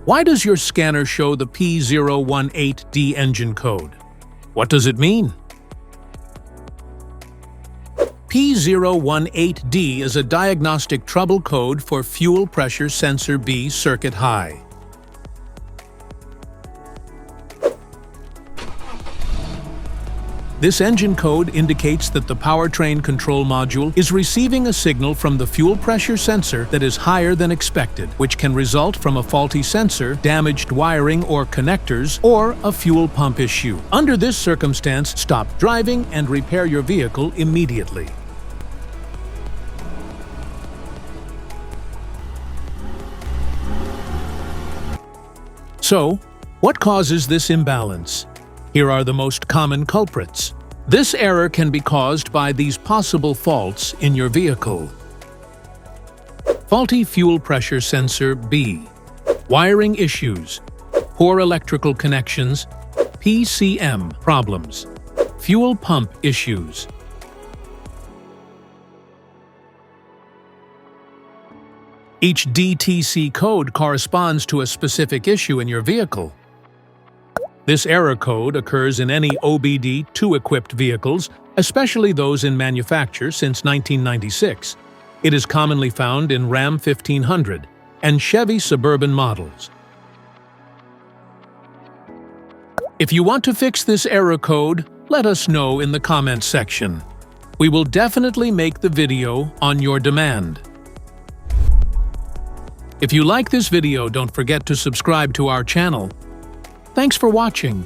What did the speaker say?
Why does your scanner show the P018D engine code? What does it mean? P018D is a diagnostic trouble code for fuel pressure sensor B circuit high. This engine code indicates that the Powertrain Control Module is receiving a signal from the fuel pressure sensor that is higher than expected, which can result from a faulty sensor, damaged wiring or connectors, or a fuel pump issue. Under this circumstance, stop driving and repair your vehicle immediately. So, what causes this imbalance? Here are the most common culprits. This error can be caused by these possible faults in your vehicle. Faulty fuel pressure sensor B. Wiring issues. Poor electrical connections. PCM problems. Fuel pump issues. Each DTC code corresponds to a specific issue in your vehicle. This error code occurs in any OBD2-equipped vehicles, especially those in manufacture since 1996. It is commonly found in Ram 1500 and Chevy Suburban models. If you want to fix this error code, let us know in the comments section. We will definitely make the video on your demand. If you like this video, don't forget to subscribe to our channel. Thanks for watching.